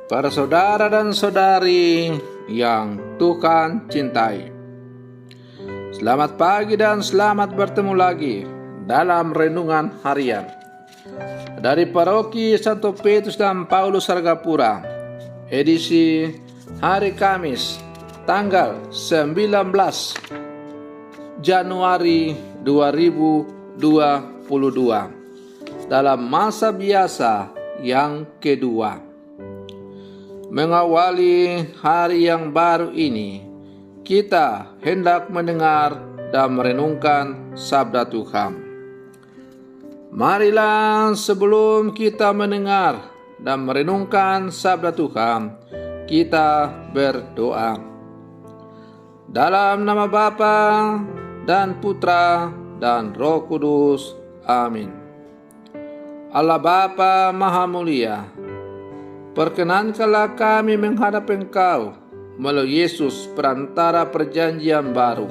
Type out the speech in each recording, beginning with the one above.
Para saudara dan saudari yang Tuhan cintai, selamat pagi dan selamat bertemu lagi dalam renungan harian dari Paroki Santo Petrus dan Paulus Sargapura, edisi hari Kamis tanggal 19 Januari 2022 dalam masa biasa yang kedua. Mengawali hari yang baru ini, kita hendak mendengar dan merenungkan sabda Tuhan. Marilah sebelum kita mendengar dan merenungkan sabda Tuhan, kita berdoa. Dalam nama Bapa dan Putra dan Roh Kudus. Amin. Allah Bapa Maha Mulia, perkenankanlah kami menghadap Engkau melalui Yesus perantara perjanjian baru.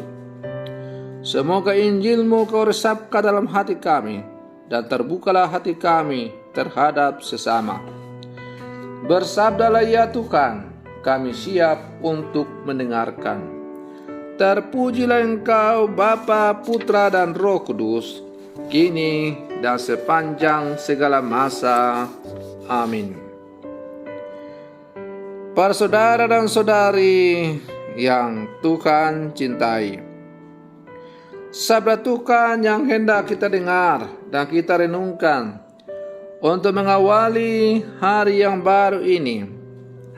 Semoga Injil-Mu Kau resapkan dalam hati kami, dan terbukalah hati kami terhadap sesama. Bersabdalah ya Tuhan, kami siap untuk mendengarkan. Terpujilah Engkau Bapa, Putra, dan Roh Kudus, kini dan sepanjang segala masa. Amin. Para saudara dan saudari yang Tuhan cintai, sabda Tuhan yang hendak kita dengar dan kita renungkan untuk mengawali hari yang baru ini,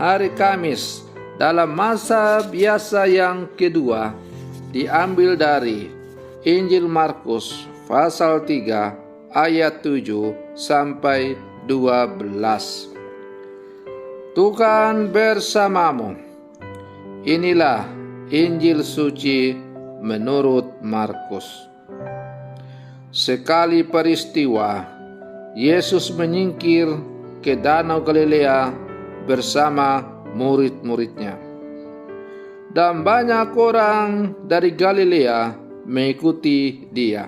hari Kamis dalam masa biasa yang kedua, diambil dari Injil Markus pasal 3 ayat 7 sampai 12. Tuhan bersamamu. Inilah Injil suci menurut Markus. Sekali peristiwa, Yesus menyingkir ke Danau Galilea bersama murid-muridnya. Dan banyak orang dari Galilea mengikuti Dia.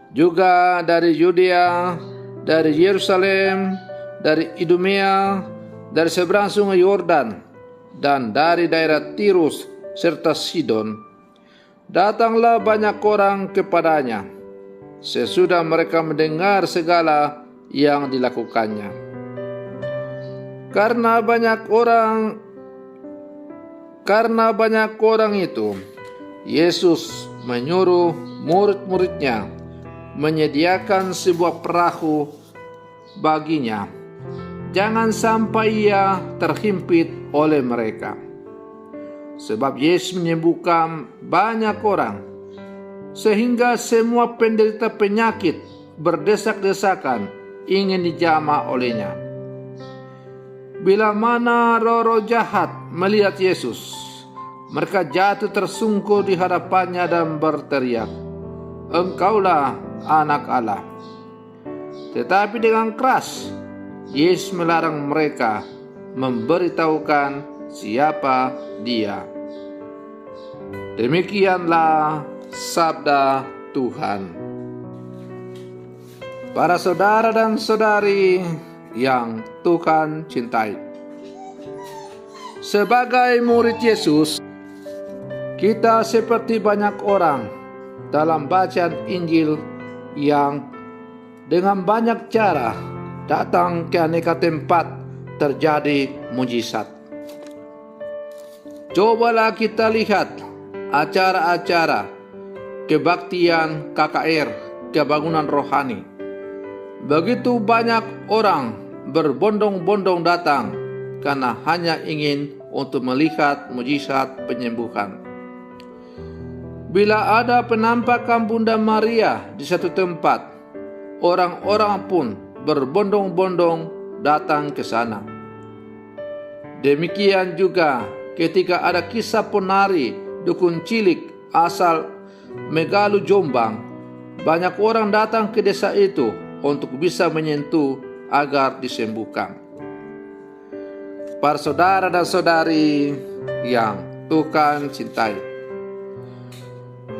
Juga dari Yudea, dari Yerusalem, dari Idumea, dari seberang sungai Yordan, dan dari daerah Tirus serta Sidon, datanglah banyak orang kepadanya sesudah mereka mendengar segala yang dilakukannya. Karena banyak orang itu, Yesus menyuruh murid-muridnya menyediakan sebuah perahu baginya. Jangan sampai ia terhimpit oleh mereka. Sebab Yesus menyembuhkan banyak orang, sehingga semua penderita penyakit berdesak-desakan ingin dijamah olehnya. Bila mana roh-roh jahat melihat Yesus, mereka jatuh tersungkur di hadapannya dan berteriak, "Engkaulah Anak Allah." Tetapi dengan keras Yesus melarang mereka memberitahukan siapa Dia. Demikianlah sabda Tuhan. Para saudara dan saudari yang Tuhan cintai, sebagai murid Yesus, kita seperti banyak orang dalam bacaan Injil yang dengan banyak cara datang ke aneka tempat terjadi mujizat. Cobalah kita lihat acara-acara kebaktian KKR, kebangunan rohani. Begitu banyak orang berbondong-bondong datang karena hanya ingin untuk melihat mujizat penyembuhan. Bila ada penampakan Bunda Maria di satu tempat, orang-orang pun berbondong-bondong datang ke sana. Demikian juga ketika ada kisah penari dukun cilik asal Megalu Jombang, banyak orang datang ke desa itu untuk bisa menyentuh agar disembuhkan. Para saudara dan saudari yang Tuhan cintai,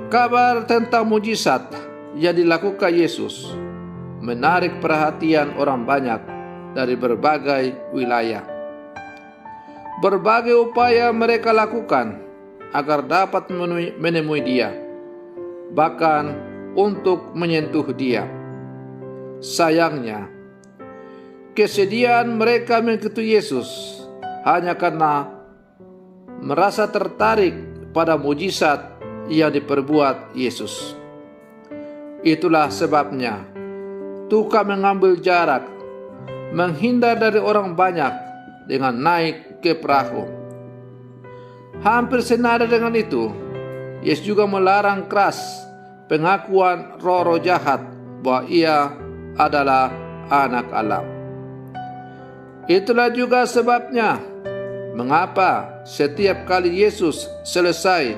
kabar tentang mujizat yang dilakukan Yesus menarik perhatian orang banyak dari berbagai wilayah. Berbagai upaya mereka lakukan agar dapat menemui Dia, bahkan untuk menyentuh Dia. Sayangnya, kesediaan mereka mengikuti Yesus hanya karena merasa tertarik pada mujizat yang diperbuat Yesus. Itulah sebabnya Tuhan mengambil jarak, menghindar dari orang banyak dengan naik ke perahu. Hampir senada dengan itu, Yesus juga melarang keras pengakuan roh-roh jahat bahwa Ia adalah Anak Allah. Itulah juga sebabnya mengapa setiap kali Yesus selesai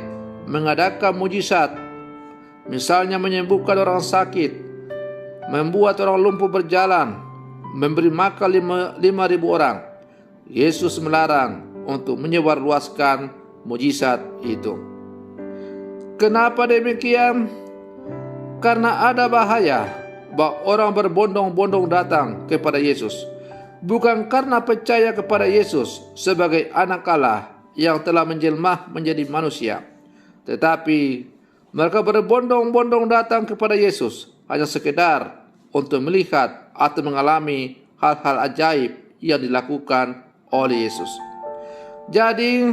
mengadakan mujizat, misalnya menyembuhkan orang sakit, membuat orang lumpuh berjalan, memberi makan 5.000 orang, Yesus melarang untuk menyebarluaskan mujizat itu. Kenapa demikian? Karena ada bahaya bahwa orang berbondong-bondong datang kepada Yesus, bukan karena percaya kepada Yesus sebagai Anak Allah yang telah menjelma menjadi manusia, tetapi mereka berbondong-bondong datang kepada Yesus hanya sekedar untuk melihat atau mengalami hal-hal ajaib yang dilakukan oleh Yesus. Jadi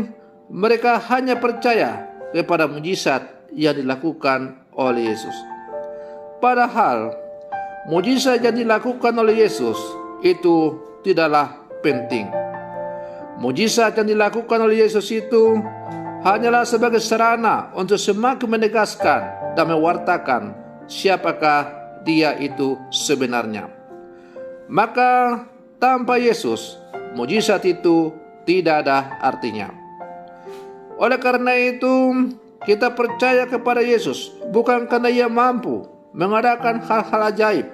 mereka hanya percaya kepada mujizat yang dilakukan oleh Yesus. Padahal mujizat yang dilakukan oleh Yesus itu tidaklah penting. Mujizat yang dilakukan oleh Yesus itu hanyalah sebagai sarana untuk semakin menegaskan dan mewartakan siapakah Dia itu sebenarnya. Maka tanpa Yesus, mujizat itu tidak ada artinya. Oleh karena itu, kita percaya kepada Yesus bukan karena Ia mampu mengadakan hal-hal ajaib,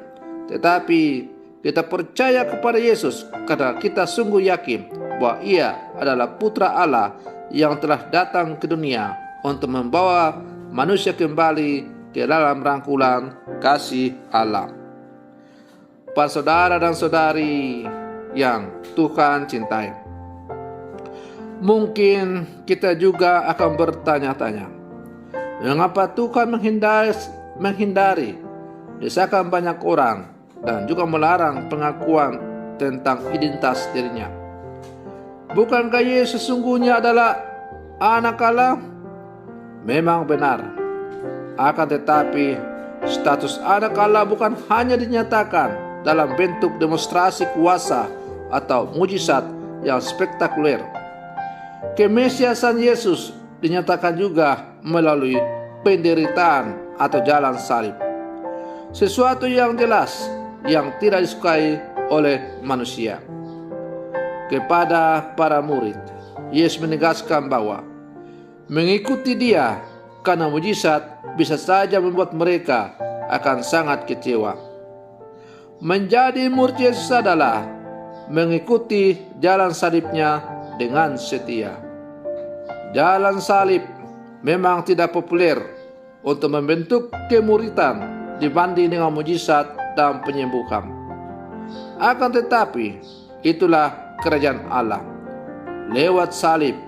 tetapi kita percaya kepada Yesus karena kita sungguh yakin bahwa Ia adalah Putra Allah yang telah datang ke dunia untuk membawa manusia kembali ke dalam rangkulan kasih Allah. Para saudara dan saudari yang Tuhan cintai, mungkin kita juga akan bertanya-tanya, mengapa Tuhan menghindari desakan banyak orang dan juga melarang pengakuan tentang identitas dirinya? Bukankah Yesus sesungguhnya adalah Anak Allah? Memang benar. Akan tetapi status Anak Allah bukan hanya dinyatakan dalam bentuk demonstrasi kuasa atau mujizat yang spektakuler. Kemesiasan Yesus dinyatakan juga melalui penderitaan atau jalan salib, sesuatu yang jelas yang tidak disukai oleh manusia. Kepada para murid, Yesus menegaskan bahwa mengikuti Dia karena mujizat bisa saja membuat mereka akan sangat kecewa. Menjadi murid Yesus adalah mengikuti jalan salibnya dengan setia. Jalan salib memang tidak populer untuk membentuk kemuritan dibanding dengan mujizat dan penyembuhan. Akan tetapi, itulah kerajaan Allah. Lewat salib,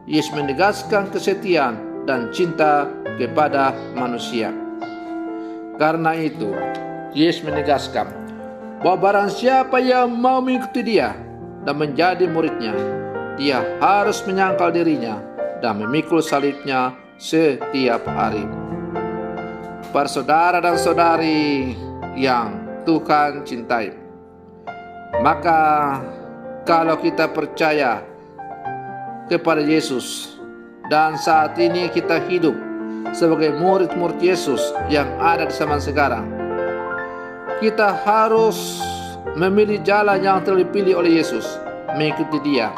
Yesus menegaskan kesetiaan dan cinta kepada manusia. Karena itu, Yesus menegaskan bahwa barang siapa yang mau mengikuti Dia dan menjadi muridnya, dia harus menyangkal dirinya dan memikul salibnya setiap hari. Para saudara dan saudari yang Tuhan cintai, maka kalau kita percaya kepada Yesus dan saat ini kita hidup sebagai murid-murid Yesus yang ada di zaman sekarang, kita harus memilih jalan yang telah dipilih oleh Yesus, mengikuti Dia,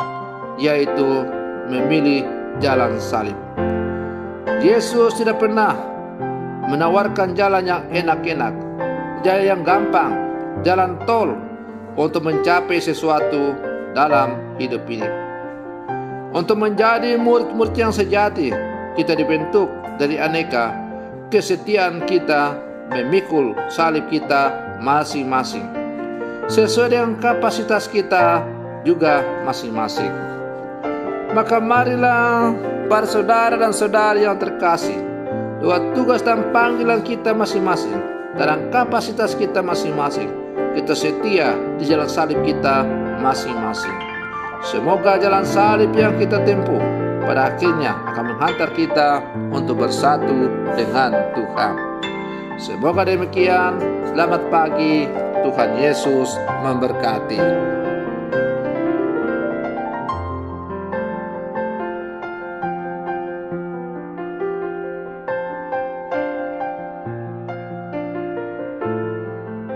yaitu memilih jalan salib. Yesus tidak pernah menawarkan jalan yang enak-enak, jalan yang gampang, jalan tol untuk mencapai sesuatu dalam hidup ini. Untuk menjadi murid-murid yang sejati, kita dibentuk dari aneka kesetiaan kita memikul salib kita masing-masing, sesuai dengan kapasitas kita juga masing-masing. Maka marilah para saudara dan saudari yang terkasih, lewat tugas dan panggilan kita masing-masing, dalam kapasitas kita masing-masing, kita setia di jalan salib kita masing-masing. Semoga jalan salib yang kita tempuh pada akhirnya akan menghantar kita untuk bersatu dengan Tuhan. Semoga demikian. Selamat pagi. Tuhan Yesus memberkati.